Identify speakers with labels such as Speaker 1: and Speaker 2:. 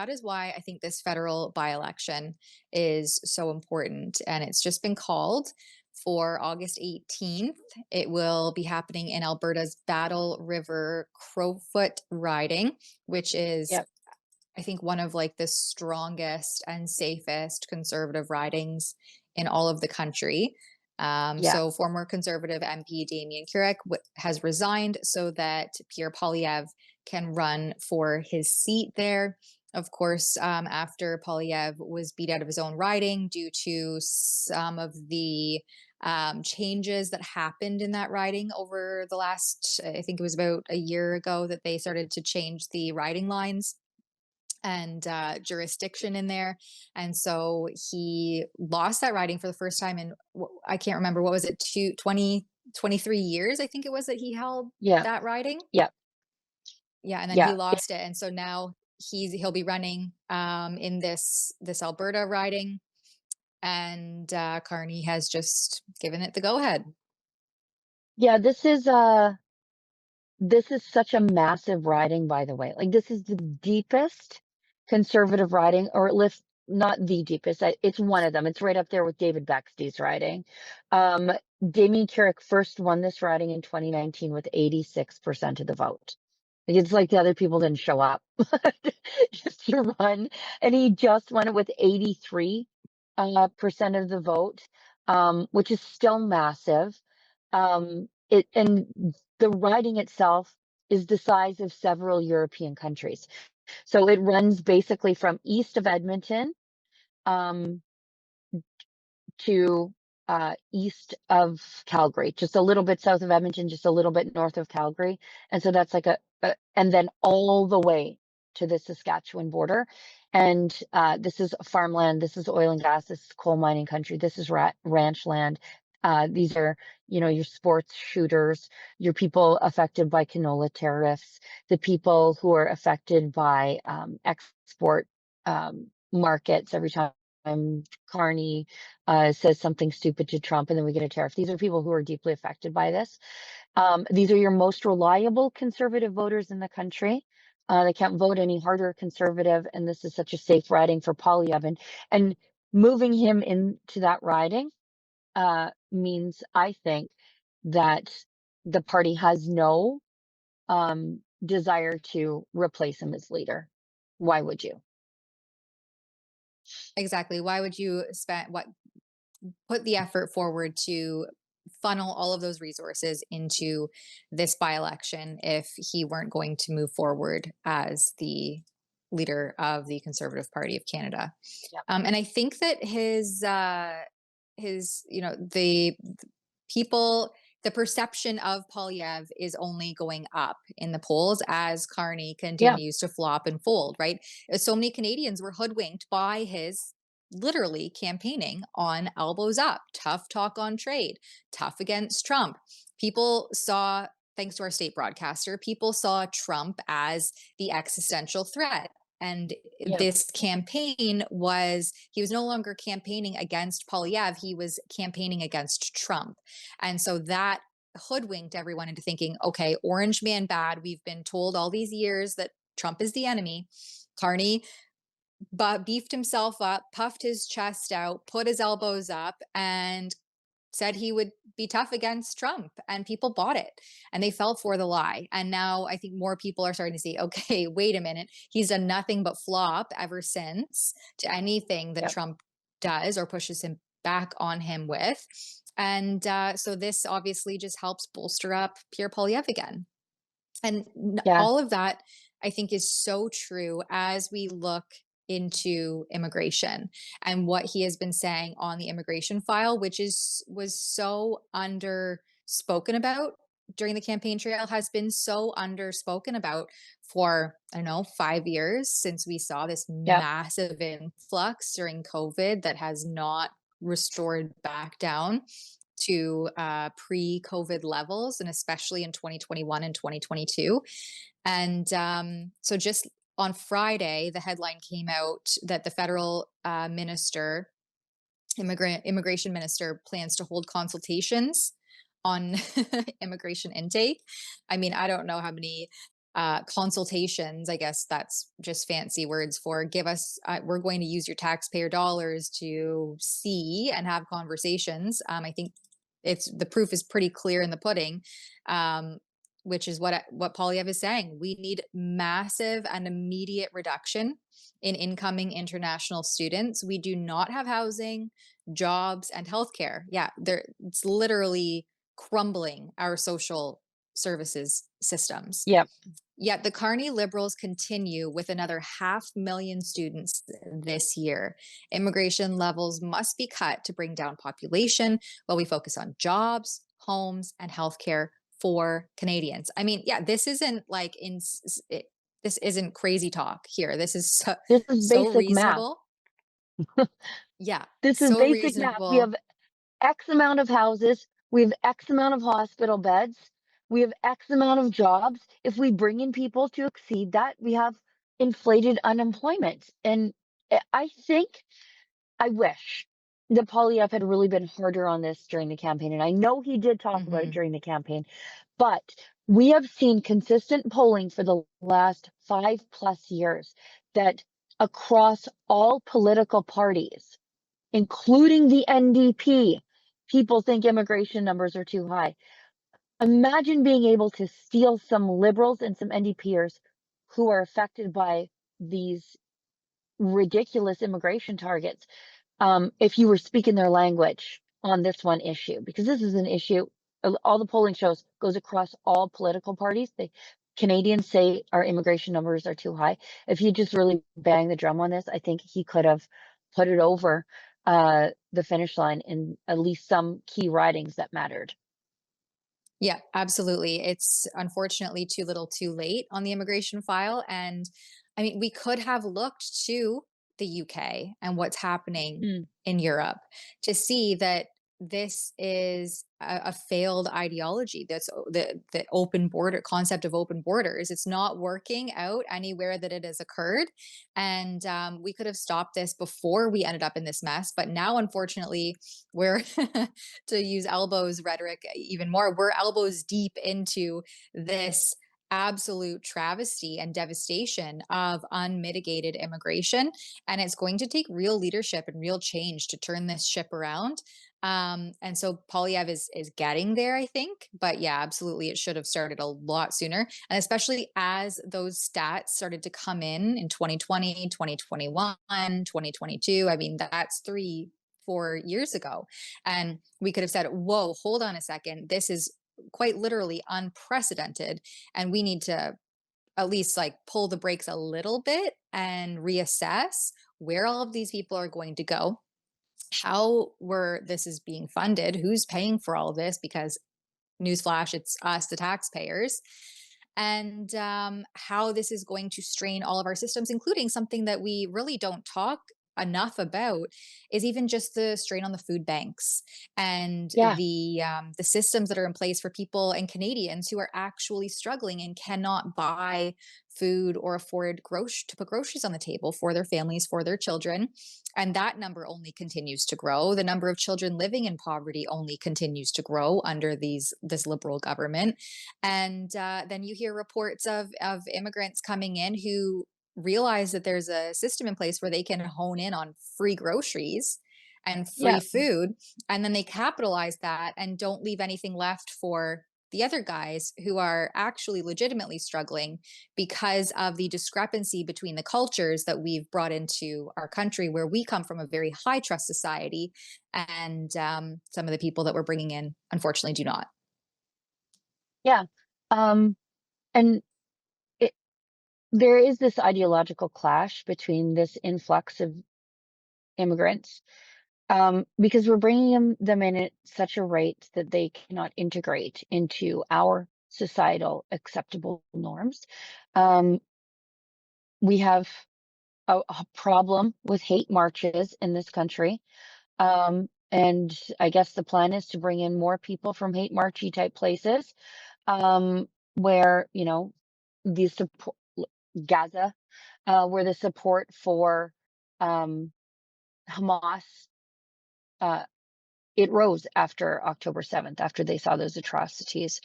Speaker 1: that is why I think this federal by-election is so important, and it's just been called for August 18th. It will be happening in Alberta's Battle River Crowfoot riding, which is,
Speaker 2: Yep.
Speaker 1: I think, one of like the strongest and safest conservative ridings in all of the country.
Speaker 2: Yeah.
Speaker 1: So former conservative MP Damien Carrick has resigned so that Pierre Poilievre can run for his seat there. Of course, after Poilievre was beat out of his own riding due to some of the changes that happened in that riding over the last, I think it was about a year ago that they started to change the riding lines and jurisdiction in there. And so he lost that riding for the first time in, I can't remember, what was it, 23 years, I think it was, that he held
Speaker 2: Yeah.
Speaker 1: that riding.
Speaker 2: Yeah.
Speaker 1: Yeah, and then he
Speaker 2: Yeah.
Speaker 1: lost it. And so now he'll be running in this Alberta riding. And Carney has just given it the go ahead.
Speaker 2: Yeah. This is such a massive riding, by the way. Like, this is the deepest conservative riding, or at least not the deepest. It's one of them. It's right up there with David Bexley's riding. Um, Damien Carrick first won this riding in 2019 with 86% of the vote. Like, it's like the other people didn't show up just to run, and he just won it with 83 percent of the vote, which is still massive. It and the riding itself is the size of several European countries. So it runs basically from east of Edmonton, um, to east of Calgary, just a little bit south of Edmonton, just a little bit north of Calgary. And so that's like and then all the way to the Saskatchewan border. And this is farmland, this is oil and gas, this is coal mining country, this is ranch land. These are, your sports shooters, your people affected by canola tariffs, the people who are affected by export markets every time Carney says something stupid to Trump, and then we get a tariff. These are people who are deeply affected by this. These are your most reliable conservative voters in the country. They can't vote any harder conservative, and this is such a safe riding for Poilievre. And moving him into that riding means, I think, that the party has no desire to replace him as leader. Why would you?
Speaker 1: Exactly. Why would you put the effort forward to funnel all of those resources into this by-election if he weren't going to move forward as the leader of the Conservative Party of Canada?
Speaker 2: Yeah.
Speaker 1: And I think that the people, the perception of Poilievre is only going up in the polls as Carney
Speaker 2: Yeah.
Speaker 1: continues to flop and fold, right? So many Canadians were hoodwinked by his literally campaigning on elbows up, tough talk on trade, tough against Trump. People saw, thanks to our state broadcaster, people saw Trump as the existential threat. And
Speaker 2: Yeah.
Speaker 1: this campaign he was no longer campaigning against Poilievre, he was campaigning against Trump. And so that hoodwinked everyone into thinking, okay, Orange Man bad. We've been told all these years that Trump is the enemy. Carney beefed himself up, puffed his chest out, put his elbows up, and said he would be tough against Trump, and people bought it and they fell for the lie. And now I think more people are starting to see, okay, wait a minute, he's done nothing but flop ever since to anything that
Speaker 2: Yeah.
Speaker 1: Trump does or pushes him back on him with. And so this obviously just helps bolster up Pierre Poilievre again. And
Speaker 2: Yeah.
Speaker 1: all of that, I think, is so true as we look into immigration and what he has been saying on the immigration file, which was so underspoken about during the campaign trail, has been so underspoken about for, I don't know, 5 years since we saw this
Speaker 2: Yeah.
Speaker 1: massive influx during COVID that has not restored back down to pre-COVID levels, and especially in 2021 and 2022. And so just on Friday, the headline came out that the federal immigration minister plans to hold consultations on immigration intake. I mean, I don't know how many consultations. I guess that's just fancy words for give us, we're going to use your taxpayer dollars to see and have conversations. I think it's the proof is pretty clear in the pudding, um, which is what Polyev is saying. We need massive and immediate reduction in incoming international students. We do not have housing, jobs, and healthcare. Yeah, it's literally crumbling our social services systems.
Speaker 2: Yep.
Speaker 1: Yet the Carney Liberals continue with another 500,000 students this year. Immigration levels must be cut to bring down population while we focus on jobs, homes, and healthcare for Canadians. I mean, yeah, this isn't like this isn't crazy talk here. This is
Speaker 2: This is
Speaker 1: so
Speaker 2: basic math.
Speaker 1: reasonable. Yeah,
Speaker 2: This is
Speaker 1: so
Speaker 2: basic math. We
Speaker 1: reasonable.
Speaker 2: have X amount of houses, we have X amount of hospital beds, we have X amount of jobs. If we bring in people to exceed that, we have inflated unemployment. And I think, I wish that Poilievre had really been harder on this during the campaign. And I know he did talk about it
Speaker 1: Mhm.
Speaker 2: during the campaign, but we have seen consistent polling for the last 5+ years that across all political parties, including the NDP, people think immigration numbers are too high. Imagine being able to steal some liberals and some NDPers who are affected by these ridiculous immigration targets, if you were speaking their language on this one issue, because this is an issue, all the polling shows goes across all political parties. Canadians say our immigration numbers are too high. If he just really banged the drum on this, I think he could have put it over the finish line in at least some key ridings that mattered.
Speaker 1: Yeah, absolutely. It's unfortunately too little too late on the immigration file. And I mean, we could have looked to the UK and what's happening
Speaker 2: Mm,
Speaker 1: in Europe to see that this is a failed ideology. That's the open border concept of open borders. It's not working out anywhere that it has occurred. And we could have stopped this before we ended up in this mess. But now, unfortunately, we're to use elbows rhetoric even more, we're elbows deep into this absolute travesty and devastation of unmitigated immigration. And it's going to take real leadership and real change to turn this ship around. And so Polyev is getting there, I think. But yeah, absolutely, it should have started a lot sooner. And especially as those stats started to come in 2020, 2021, 2022. I mean, that's 3, 4 years ago. And we could have said, whoa, hold on a second. This is quite literally unprecedented. And we need to at least like pull the brakes a little bit and reassess where all of these people are going to go, how were this is being funded, who's paying for all of this, because newsflash, it's us, the taxpayers, and how this is going to strain all of our systems, including something that we really don't talk enough about is even just the strain on the food banks and
Speaker 2: yeah,
Speaker 1: the systems that are in place for people and Canadians who are actually struggling and cannot buy food or afford to put groceries on the table for their families, for their children. And that number only continues to grow. The number of children living in poverty only continues to grow under this liberal government. And then you hear reports of immigrants coming in who realize that there's a system in place where they can hone in on free groceries and free
Speaker 2: yeah,
Speaker 1: food, and then they capitalize that and don't leave anything left for the other guys who are actually legitimately struggling because of the discrepancy between the cultures that we've brought into our country, where we come from a very high trust society, and some of the people that we're bringing in, unfortunately, do not.
Speaker 2: yeah. Um, and it, there is this ideological clash between this influx of immigrants, because we're bringing them in at such a rate that they cannot integrate into our societal acceptable norms. Um, we have a problem with hate marches in this country. And I guess the plan is to bring in more people from hate marchy type places, where, the support, Gaza, where the support for um, Hamas, uh, it rose after October 7th, after they saw those atrocities.